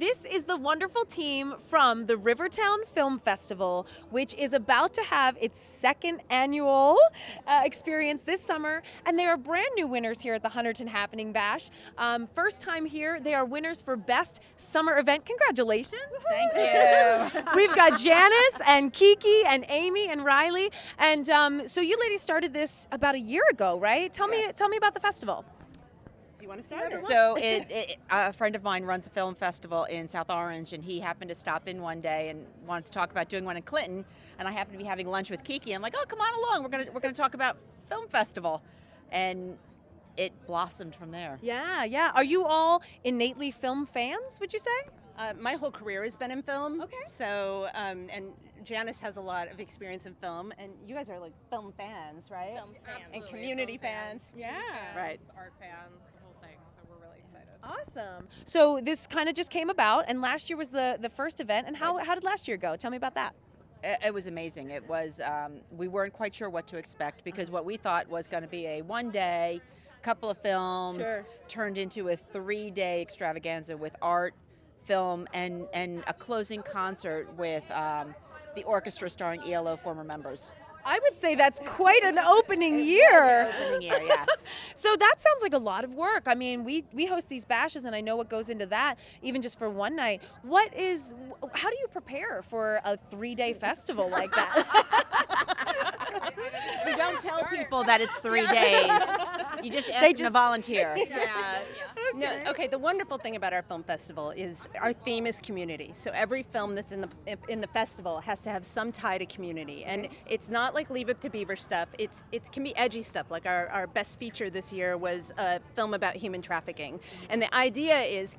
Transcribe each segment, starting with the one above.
This is the wonderful team from the Rivertown Film Festival, which is about to have its second annual experience this summer, and they are brand new winners here at the Hunterdon Happening Bash. First time here, they are winners for Best Summer Event. Congratulations. Thank you. We've got Janice and Kiki and Amy and Riley, and so you ladies started this about a year ago, right? Tell me about the festival. Do you want to start? So a friend of mine runs a film festival in South Orange, and he happened to stop in one day and wanted to talk about doing one in Clinton. And I happened to be having lunch with Kiki. I'm like, oh, come on along. We're gonna talk about film festival, and it blossomed from there. Yeah. Are you all innately film fans, would you say? My whole career has been in film. Okay. So, and Janice has a lot of experience in film, and you guys are like film fans, right? Film fans. And community fans. Yeah. Right. Art fans, the whole thing. So we're really excited. Awesome. So this kind of just came about, and last year was the first event. And how did last year go? Tell me about that. It was amazing. It was, we weren't quite sure what to expect, because what we thought was going to be a one-day, couple of films, Sure. turned into a 3-day extravaganza with art, film, and a closing concert with the orchestra starring ELO former members. I would say that's quite an opening year. Opening year, yes. So that sounds like a lot of work. I mean, we host these bashes, and I know what goes into that, even just for one night. How do you prepare for a 3-day festival like that? We don't tell people that it's 3 days. You just ask them to volunteer. Yeah. No, okay, the wonderful thing about our film festival is our theme is community. So every film that's in the festival has to have some tie to community. And it's not like Leave It to Beaver stuff. It can be edgy stuff. Like our best feature this year was a film about human trafficking. And the idea is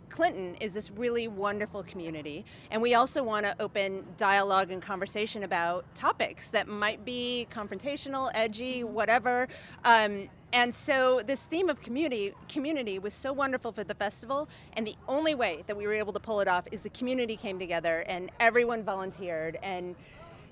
Clinton is this really wonderful community, and we also want to open dialogue and conversation about topics that might be confrontational, edgy, whatever. And so this theme of community was so wonderful for the festival, and the only way that we were able to pull it off is the community came together and everyone volunteered and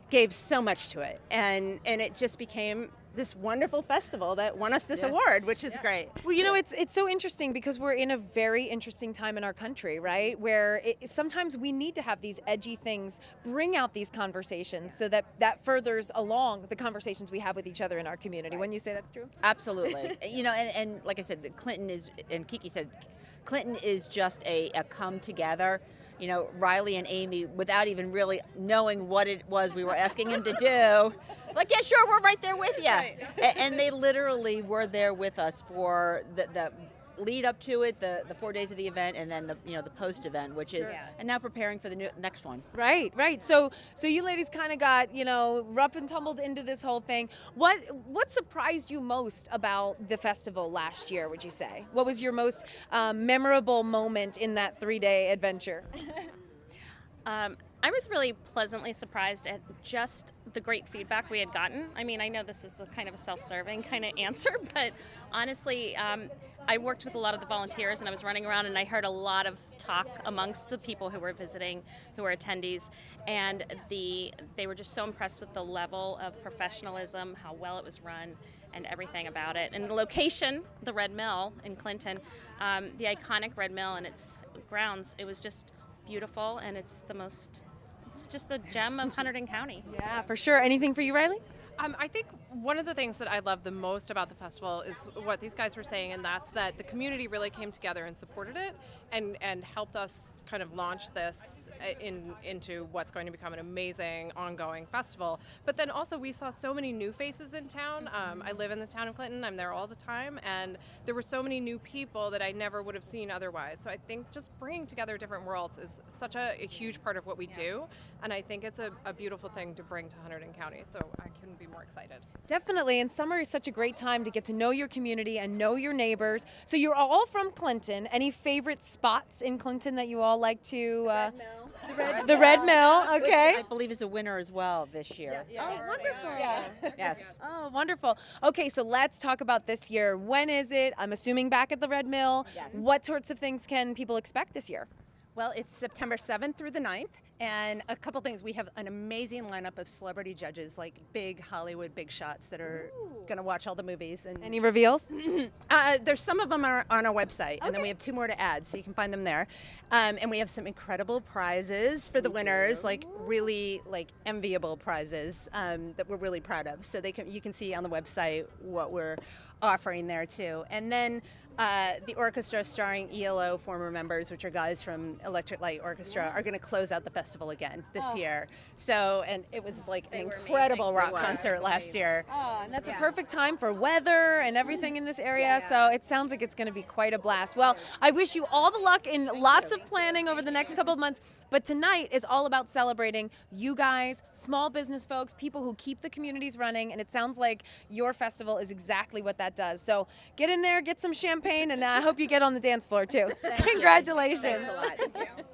gave so much to it, and it just became this wonderful festival that won us this award, which is great. Well, you know, it's so interesting because we're in a very interesting time in our country, right? Where sometimes we need to have these edgy things bring out these conversations so that furthers along the conversations we have with each other in our community. Wouldn't you say that's true? Absolutely. You know, and like I said, Clinton is, and Kiki said, Clinton is just a come together. You know, Riley and Amy, without even really knowing what it was we were asking him to do, like, yeah, sure, we're right there with you. Right. And they literally were there with us for the lead up to it, the 4 days of the event, and then the post event, which is, and now preparing for the next one. Right. So you ladies kind of got, rough and tumbled into this whole thing. What surprised you most about the festival last year, would you say? What was your most memorable moment in that 3-day adventure? I was really pleasantly surprised at just the great feedback we had gotten. I mean, I know this is a kind of a self-serving kind of answer, but honestly, I worked with a lot of the volunteers, and I was running around, and I heard a lot of talk amongst the people who were visiting, who were attendees, and they were just so impressed with the level of professionalism, how well it was run, and everything about it. And the location, the Red Mill in Clinton, the iconic Red Mill and its grounds, it was just beautiful, and it's just the gem of Hunterdon County. Yeah, for sure. Anything for you, Riley? I think one of the things that I love the most about the festival is what these guys were saying, and that's that the community really came together and supported it and helped us kind of launch this into what's going to become an amazing ongoing festival. But then also we saw so many new faces in town. I live in the town of Clinton. I'm there all the time, and there were so many new people that I never would have seen otherwise. So I think just bringing together different worlds is such a huge part of what we do, and I think it's a beautiful thing to bring to Hunterdon County. So I couldn't be more excited. Definitely, and summer is such a great time to get to know your community and know your neighbors. So you're all from Clinton. Any favorite spots in Clinton that you all like to? Red Mill. The Red Mill, okay. Which I believe is a winner as well this year. Oh, wonderful. Yes. Oh, wonderful. Okay, so let's talk about this year. When is it? I'm assuming back at the Red Mill. Yes. What sorts of things can people expect this year? Well, it's September 7th through the 9th, And a couple things, we have an amazing lineup of celebrity judges, like big Hollywood big shots that are going to watch all the movies. And Any reveals? there's some of them are on our website, and then we have 2 more to add, so you can find them there. And we have some incredible prizes for the winners, like really like enviable prizes that we're really proud of. So you can see on the website what we're offering there too. And then the orchestra starring ELO former members, which are guys from Electric Light Orchestra, are going to close out the festival again this year. So, and it was like an incredible rock concert last year. Oh, and that's a perfect time for weather and everything in this area. So it sounds like it's going to be quite a blast. Well, I wish you all the luck in lots of planning over the next couple of months. But tonight is all about celebrating you guys, small business folks, people who keep the communities running. And it sounds like your festival is exactly what that does. So get in there, get some champagne, and I hope you get on the dance floor too. Congratulations. Thanks a lot.